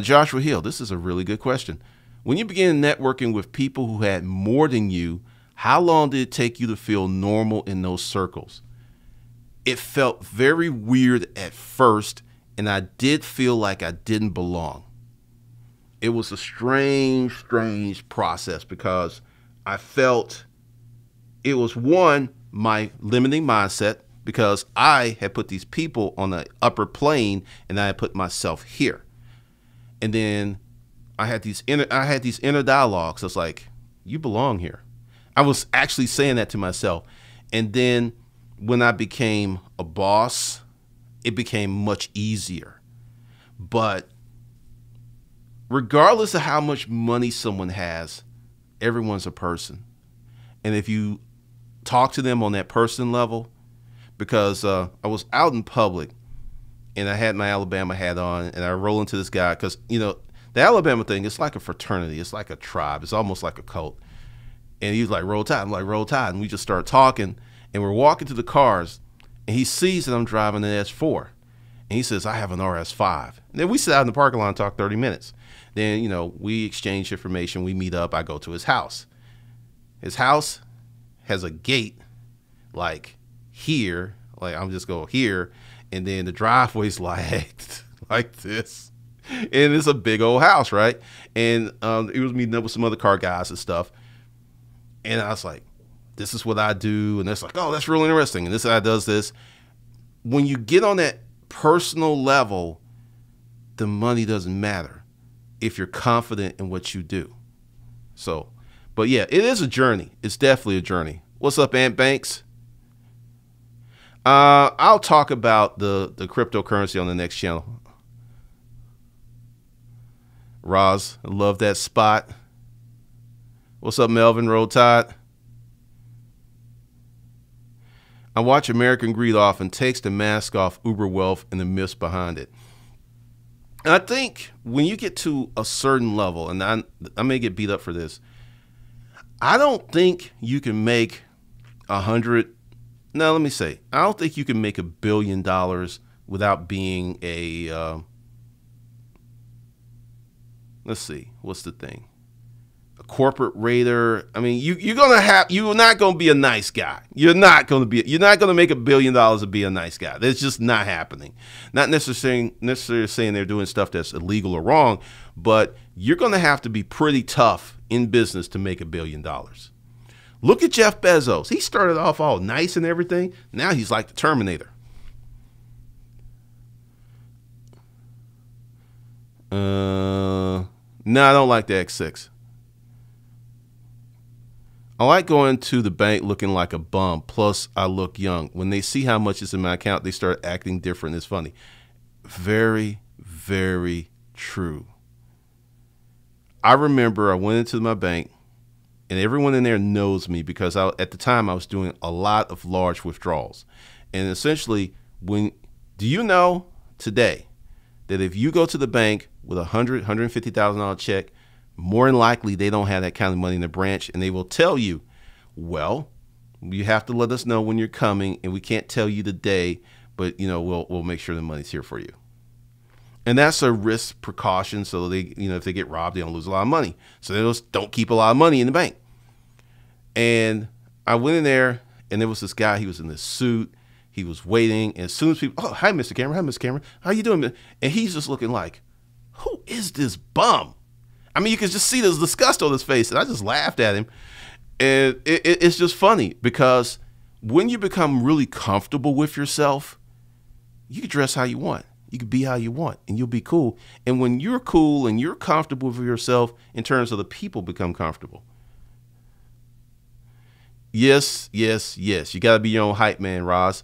Joshua Hill, this is a really good question. When you began networking with people who had more than you, how long did it take you to feel normal in those circles? It felt very weird at first, and I did feel like I didn't belong. It was a strange process because I felt it was, one, my limiting mindset because I had put these people on the upper plane and I had put myself here. And then I had these inner dialogues. It's like, you belong here. I was actually saying that to myself. And then when I became a boss, it became much easier. But regardless of how much money someone has, everyone's a person. And if you talk to them on that person level, because I was out in public and I had my Alabama hat on and I roll into this guy because, you know, the Alabama thing, it's like a fraternity. It's like a tribe. It's almost like a cult. And he was like, roll tide. I'm like, roll tide. And we just start talking and we're walking to the cars and he sees that I'm driving an S4. And he says, I have an RS5. And then we sit out in the parking lot and talk 30 minutes. Then, you know, we exchange information. We meet up. I go to his house. His house has a gate like here. Like I'm just going here. And then the driveway's like this. And it's a big old house, right? And it was meeting up with some other car guys and stuff. And I was like, this is what I do. And it's like, oh, that's really interesting. And this guy does this. When you get on that personal level, the money doesn't matter if you're confident in what you do. So, but yeah, it is a journey. It's definitely a journey. What's up, Ant Banks? I'll talk about the cryptocurrency on the next channel. Roz, I love that spot. What's up, Melvin? Roll Tide. I watch American Greed often takes the mask off Uber wealth and the myths behind it. And I think when you get to a certain level, and I may get beat up for this, I don't think you can make 100. Now, let me say, I don't think you can make $1 billion without being a, let's see, what's the thing? A corporate raider. I mean, you're not going to be a nice guy. You're not going to make $1 billion and be a nice guy. That's just not happening. Not necessarily saying they're doing stuff that's illegal or wrong, but you're going to have to be pretty tough in business to make $1 billion. Look at Jeff Bezos. He started off all nice and everything. Now he's like the Terminator. No, I don't like the X6. I like going to the bank looking like a bum. Plus, I look young. When they see how much is in my account, they start acting different. It's funny. Very, very true. I remember I went into my bank, and everyone in there knows me because at the time I was doing a lot of large withdrawals. And essentially, do you know today that if you go to the bank with $150,000 check, more than likely they don't have that kind of money in the branch, and they will tell you, well, you have to let us know when you're coming, and we can't tell you the day, but you know we'll make sure the money's here for you. And that's a risk precaution. So they, if they get robbed, they don't lose a lot of money. So they just don't keep a lot of money in the bank. And I went in there, and there was this guy. He was in this suit. He was waiting. And as soon as people, oh, hi, Mr. Cameron. Hi, Mr. Cameron. How you doing? And he's just looking like, who is this bum? I mean, you can just see this disgust on his face. And I just laughed at him. And it's just funny because when you become really comfortable with yourself, you can dress how you want. You can be how you want, and you'll be cool. And when you're cool and you're comfortable with yourself, in terms of the people become comfortable. Yes, yes, yes. You got to be your own hype man, Roz.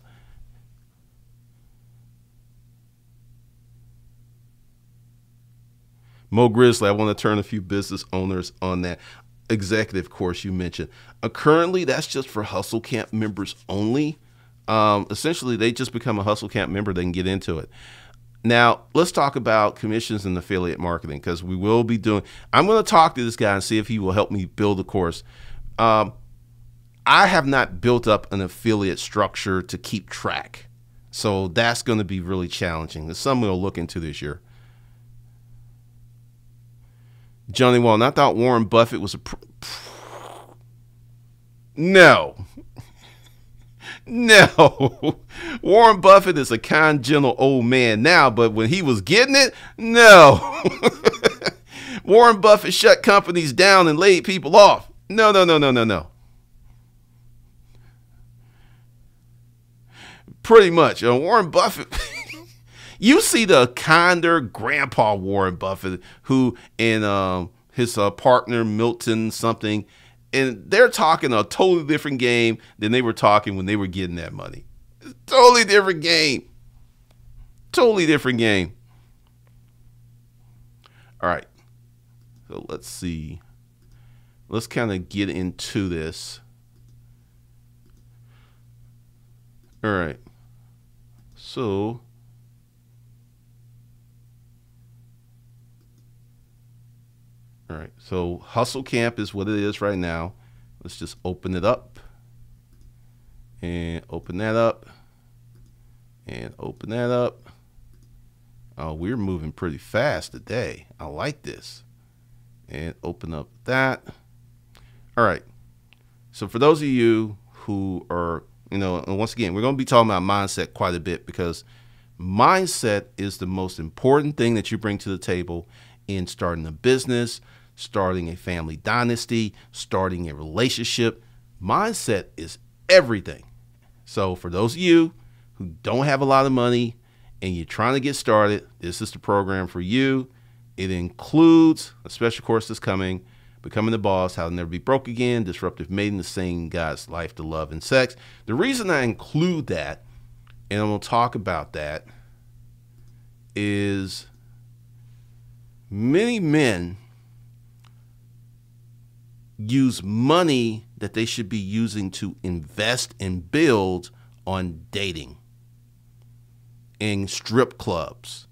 Mo Grizzly, I want to turn a few business owners on that executive course you mentioned. Currently, that's just for Hustle Camp members only. Essentially, they just become a Hustle Camp member. They can get into it. Now, let's talk about commissions and affiliate marketing, because we will be doing, I'm going to talk to this guy and see if he will help me build a course. I have not built up an affiliate structure to keep track. So that's going to be really challenging. It's something we'll look into this year. Johnny Walton, I thought Warren Buffett was a no. No. Warren Buffett is a kind, gentle old man now, but when he was getting it, no. Warren Buffett shut companies down and laid people off. No, no, no, no, no, no. Pretty much. Warren Buffett, you see the kinder grandpa Warren Buffett, who and his partner Milton something, and they're talking a totally different game than they were talking when they were getting that money. Totally different game. Totally different game. All right. So let's see. Let's kind of get into this. All right. So all right, so Hustle Camp is what it is right now. Let's just open it up and open that up and open that up. Oh, we're moving pretty fast today. I like this. And open up that. All right. So for those of you who are, and once again, we're going to be talking about mindset quite a bit, because mindset is the most important thing that you bring to the table in starting a business, starting a family dynasty, starting a relationship. Mindset is everything. So for those of you who don't have a lot of money and you're trying to get started, this is the program for you. It includes a special course that's coming, Becoming the Boss, How to Never Be Broke Again, Disruptive Mating, the Same God's Life to Love and Sex. The reason I include that, and I'm going to talk about that, is many men use money that they should be using to invest and build on dating and strip clubs.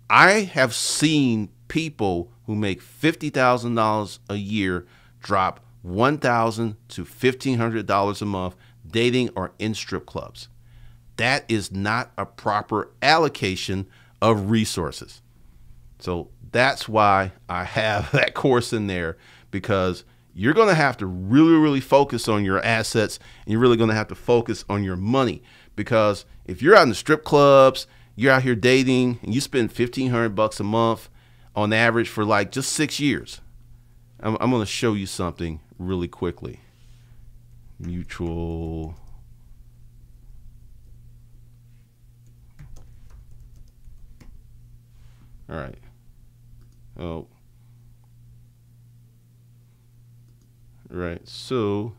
I have seen people who make $50,000 a year drop $1,000 to $1,500 a month dating or in strip clubs. That is not a proper allocation of resources. So that's why I have that course in there, because you're going to have to really, really focus on your assets, and you're really going to have to focus on your money. Because if you're out in the strip clubs, you're out here dating, and you spend $1,500 a month on average for like just 6 years. I'm going to show you something really quickly. Mutual. All right. Oh. Right. So,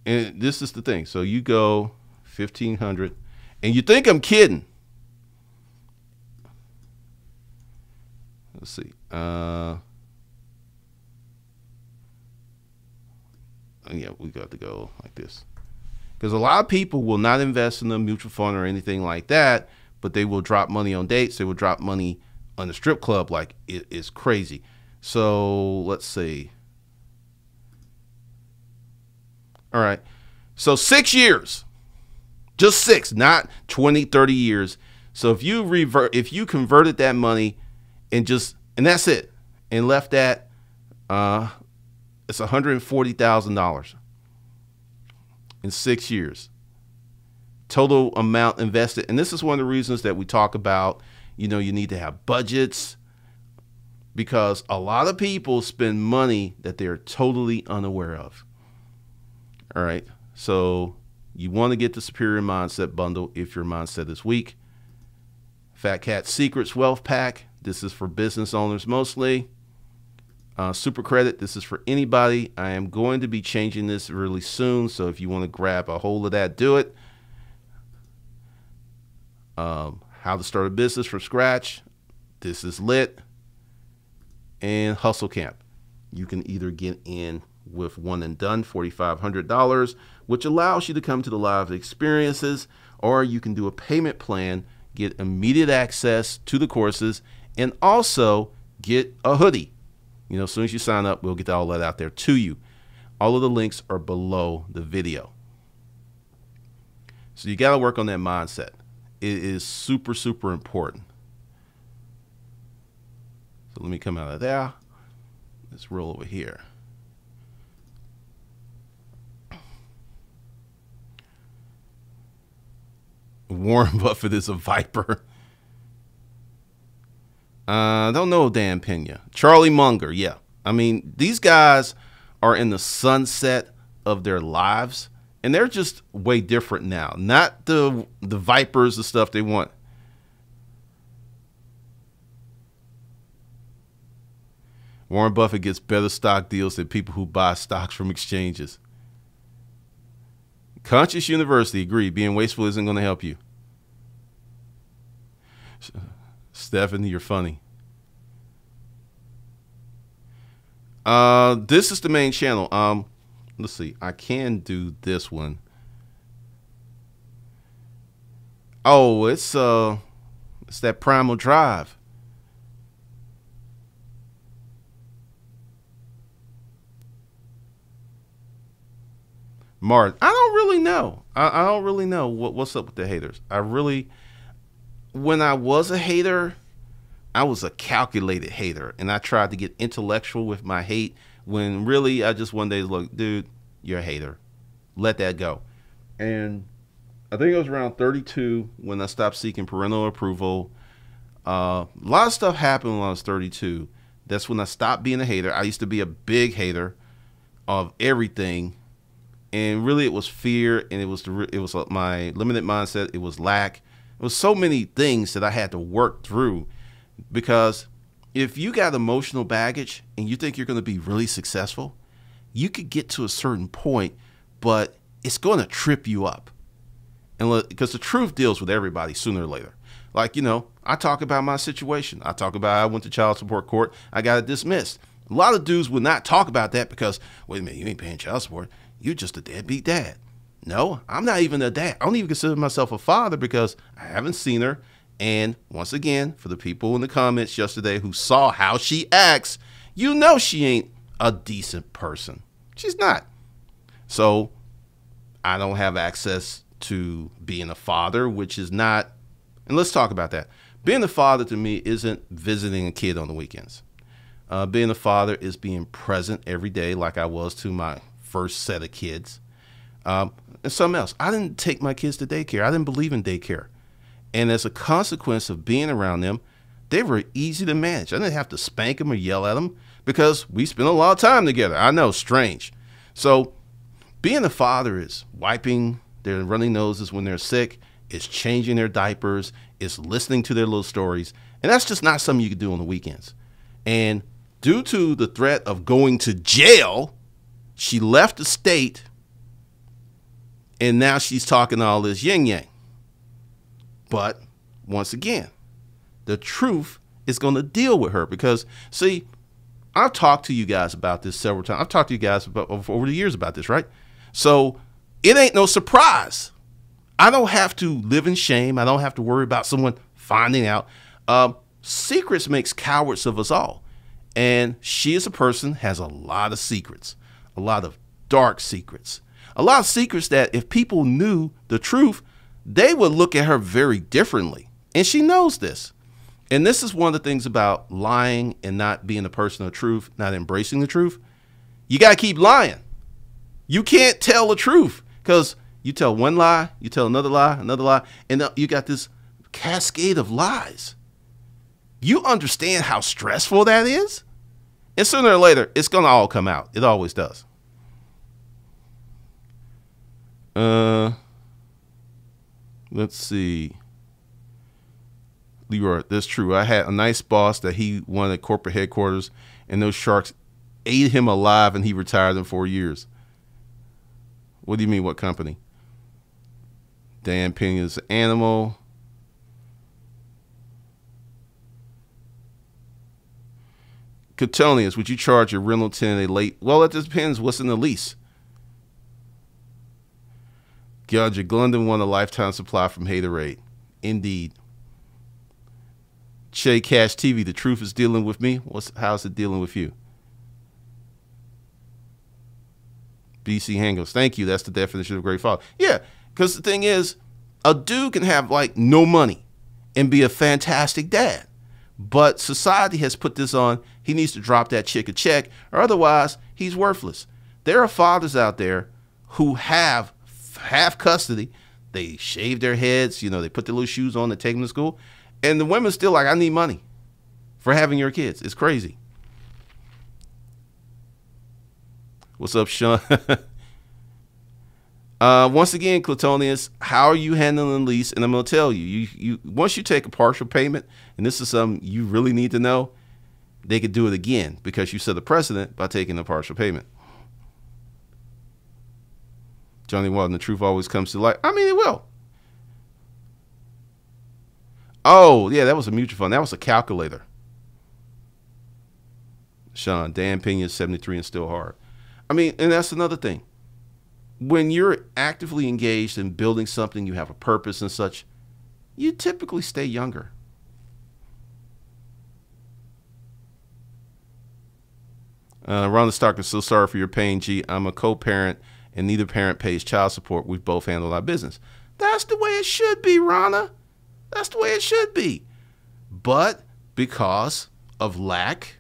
and this is the thing. So you go 1,500, and you think I'm kidding. Let's see. Yeah, we got to go like this, because a lot of people will not invest in a mutual fund or anything like that, but they will drop money on dates. They will drop money on the strip club like it is crazy. So let's see. All right. So 6 years, just 6, not 20, 30 years. So if you converted that money and that's it, and left that, it's $140,000 in 6 years. Total amount invested. And this is one of the reasons that we talk about, you need to have budgets, because a lot of people spend money that they're totally unaware of. All right. So you want to get the Superior Mindset Bundle if your mindset is weak. Fat Cat Secrets Wealth Pack. This is for business owners mostly. Super Credit. This is for anybody. I am going to be changing this really soon. So if you want to grab a hold of that, do it. How to start a business from scratch. This is lit. And Hustle Camp. You can either get in with one and done, $4,500, which allows you to come to the live experiences, or you can do a payment plan, get immediate access to the courses, and also get a hoodie. As soon as you sign up, we'll get all that out there to you. All of the links are below the video. So you got to work on that mindset. It is super, super important. So let me come out of there. Let's roll over here. Warren Buffett is a viper. I don't know Dan Pena. Charlie Munger, yeah. I mean, these guys are in the sunset of their lives, and they're just way different now. Not the vipers, the stuff they want. Warren Buffett gets better stock deals than people who buy stocks from exchanges. Conscious University, agreed. Being wasteful isn't going to help you. Stephanie, you're funny. This is the main channel. Let's see. I can do this one. Oh, it's that Primal Drive. Martin, I don't really know. I don't really know what's up with the haters. When I was a hater, I was a calculated hater, and I tried to get intellectual with my hate, when really I just one day was like, dude, you're a hater. Let that go. And I think it was around 32 when I stopped seeking parental approval. A lot of stuff happened when I was 32. That's when I stopped being a hater. I used to be a big hater of everything. And really, it was fear, and it was my limited mindset. It was lack. It was so many things that I had to work through, because if you got emotional baggage and you think you're going to be really successful, you could get to a certain point, but it's going to trip you up. And because the truth deals with everybody sooner or later. Like, I talk about my situation. I talk about I went to child support court. I got it dismissed. A lot of dudes would not talk about that because, wait a minute, you ain't paying child support. You're just a deadbeat dad. No, I'm not even a dad. I don't even consider myself a father because I haven't seen her. And once again, for the people in the comments yesterday who saw how she acts, she ain't a decent person. She's not. So I don't have access to being a father, which is not, and let's talk about that. Being a father to me isn't visiting a kid on the weekends. Being a father is being present every day like I was to my first set of kids. And something else. I didn't take my kids to daycare. I didn't believe in daycare. And as a consequence of being around them, they were easy to manage. I didn't have to spank them or yell at them because we spent a lot of time together. I know, strange. So being a father is wiping their runny noses when they're sick. It's changing their diapers. It's listening to their little stories. And that's just not something you can do on the weekends. And due to the threat of going to jail, she left the state, and now she's talking all this yin yang. But once again, the truth is going to deal with her because, see, I've talked to you guys about this several times. I've talked to you guys about over the years about this, right? So it ain't no surprise. I don't have to live in shame. I don't have to worry about someone finding out. Secrets makes cowards of us all. And she as a person has a lot of secrets, a lot of dark secrets, a lot of secrets that if people knew the truth, they would look at her very differently. And she knows this. And this is one of the things about lying and not being a person of truth, not embracing the truth. You got to keep lying. You can't tell the truth because you tell one lie, you tell another lie, and you got this cascade of lies. You understand how stressful that is? And sooner or later, it's going to all come out. It always does. Let's see. Leroy, that's true. I had a nice boss that he wanted corporate headquarters, and those sharks ate him alive, and he retired in 4 years. What do you mean, what company? Dan Pena's animal. Catonius, would you charge your rental tenant a late? Well, it just depends what's in the lease. Gouger Glendon won a lifetime supply from Haterade. Indeed. Shay Cash TV, the truth is dealing with me. How's it dealing with you? BC Hangos, thank you. That's the definition of a great father. Yeah, because the thing is, a dude can have like no money and be a fantastic dad. But society has put this on. He needs to drop that chick a check, or otherwise he's worthless. There are fathers out there who have custody. They shave their heads, they put their little shoes on, they take them to school. And the women's still like, I need money for having your kids. It's crazy. What's up, Sean? Once again, Clatonius, how are you handling the lease? And I'm going to tell you, you once you take a partial payment, and this is something you really need to know, they could do it again because you set a precedent by taking a partial payment. Johnny Walton, the truth always comes to light. I mean, it will. Oh, yeah, that was a mutual fund. That was a calculator. Sean, Dan Pena, 73 and still hard. I mean, and that's another thing. When you're actively engaged in building something, you have a purpose and such, you typically stay younger. Rhonda Stark is so sorry for your pain, G. I'm a co-parent and neither parent pays child support. We've both handled our business. That's the way it should be, Rhonda. That's the way it should be. But because of lack,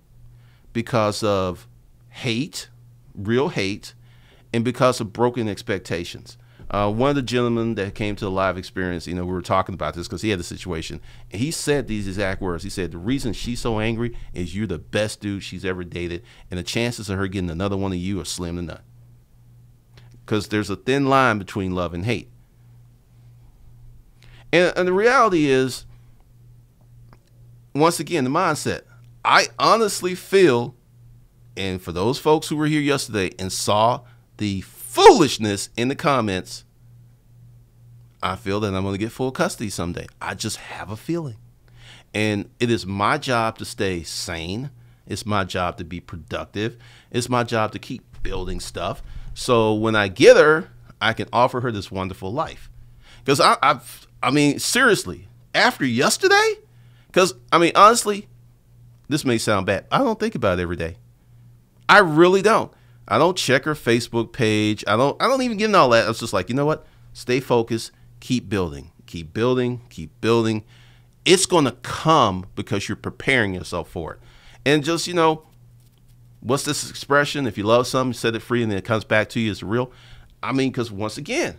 because of hate, real hate, and because of broken expectations. One of the gentlemen that came to the live experience, we were talking about this because he had a situation, and he said these exact words. He said, the reason she's so angry is you're the best dude she's ever dated, and the chances of her getting another one of you are slim to none. Because there's a thin line between love and hate. And the reality is, once again, the mindset. I honestly feel, and for those folks who were here yesterday and saw the foolishness in the comments, I feel that I'm going to get full custody someday. I just have a feeling. And it is my job to stay sane. It's my job to be productive. It's my job to keep building stuff. So when I get her, I can offer her this wonderful life. Because I mean, seriously, after yesterday, because, I mean, honestly, this may sound bad. I don't think about it every day. I really don't. I don't check her Facebook page. I don't even get into all that. I was just like, you know what? Stay focused. Keep building. Keep building. Keep building. It's going to come because you're preparing yourself for it. And just, what's this expression? If you love something, set it free, and then it comes back to you as real. I mean, because once again,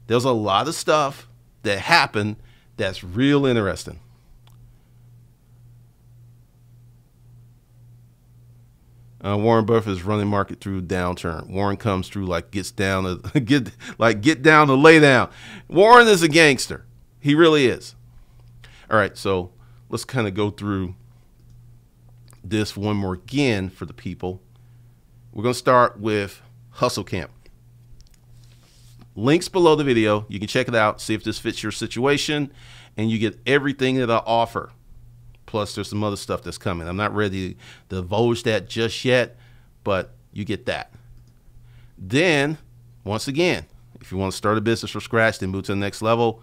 there's a lot of stuff that happened that's real interesting. Warren Buffett is running market through downturn. Warren comes through like get down to lay down. Warren is a gangster. He really is. All right, so let's kind of go through this one more again for the people. We're going to start with Hustle Camp. Links below the video. You can check it out, see if this fits your situation, and you get everything that I offer. Plus, there's some other stuff that's coming. I'm not ready to divulge that just yet, but you get that. Then, once again, if you want to start a business from scratch, then move to the next level,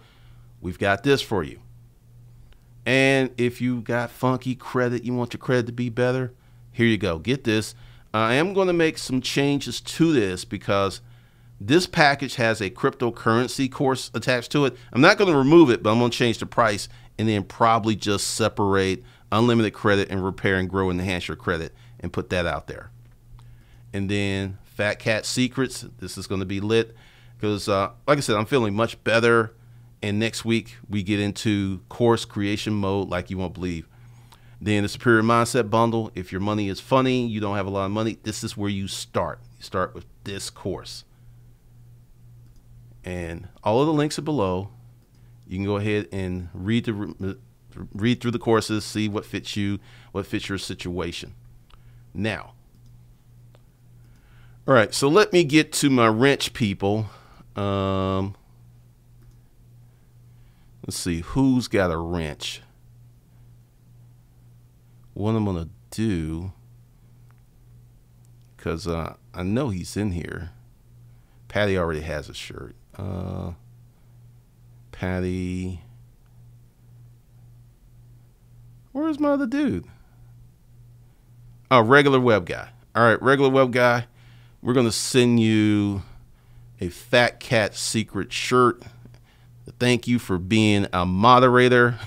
we've got this for you. And if you got funky credit, you want your credit to be better, here you go. Get this. I am going to make some changes to this because This package has a cryptocurrency course attached to it. I'm not going to remove it, but I'm going to change the price and then probably just separate unlimited credit and repair and grow and enhance your credit and put that out there. And then Fat Cat Secrets. This is going to be lit because, like I said, I'm feeling much better. And next week we get into course creation mode like you won't believe. Then the Superior Mindset Bundle. If your money is funny, you don't have a lot of money, this is where you start. You start with this course. And all of the links are below. You can go ahead and read through the courses, see what fits you, what fits your situation. Now, all right, so let me get to my wrench people. Let's see, who's got a wrench? What I'm gonna do, because I know he's in here. Patty already has a shirt. Patty, where's my other dude? Oh, regular web guy. All right, regular web guy, we're gonna send you a Fat Cat Secret shirt. Thank you for being a moderator,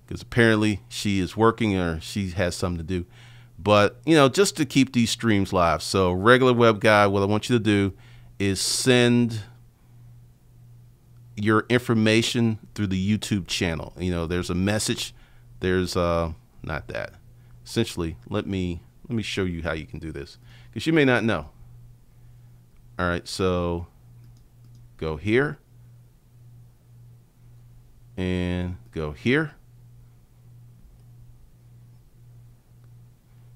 because apparently she is working or she has something to do. But, you know, just to keep these streams live. So regular web guy, what I want you to do is send your information through the YouTube channel. You know, there's a message. There's not that. Essentially, let me show you how you can do this, because you may not know. All right, so go here and go here,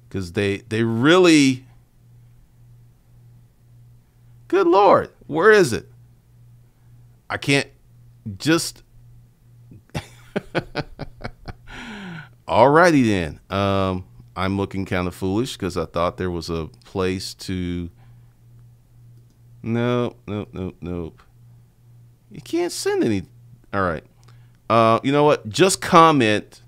because they really, good Lord, where is it? I can't just alrighty then. I'm looking kind of foolish because I thought there was a place to. Nope. You can't send any. All right. You know what? Just comment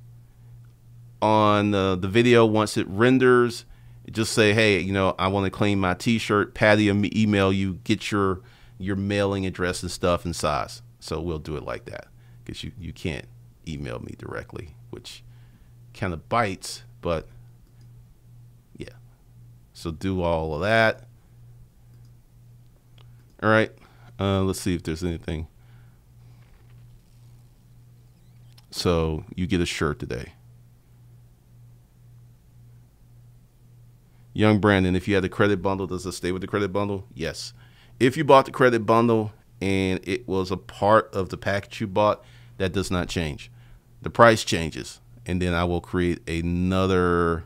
on the video once it renders. Just say, hey, you know, I want to claim my t-shirt. Patty will email you, get your mailing address and stuff and size. So we'll do it like that, because you can't email me directly, which kind of bites, but yeah. So do all of that. All right. Let's see if there's anything. So you get a shirt today. Young Brandon, if you had the credit bundle, does it stay with the credit bundle? Yes. If you bought the credit bundle and it was a part of the package you bought, that does not change. The price changes, and then I will create another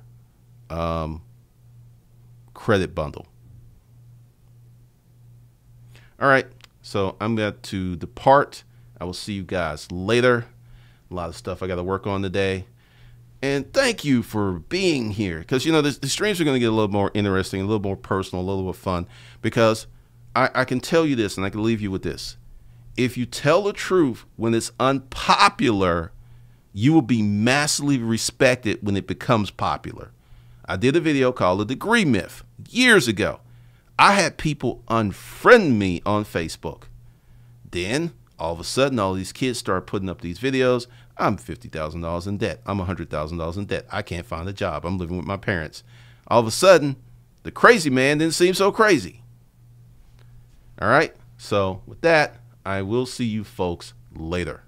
credit bundle. All right, so I'm going to depart. I will see you guys later. A lot of stuff I got to work on today. And thank you for being here, because, you know, the streams are going to get a little more interesting, a little more personal, a little more fun, because I can tell you this, and I can leave you with this. If you tell the truth when it's unpopular, you will be massively respected when it becomes popular. I did a video called The Degree Myth years ago. I had people unfriend me on Facebook. Then, all of a sudden, all these kids start putting up these videos. I'm $50,000 in debt. I'm $100,000 in debt. I can't find a job. I'm living with my parents. All of a sudden, the crazy man didn't seem so crazy. All right? So, with that, I will see you folks later.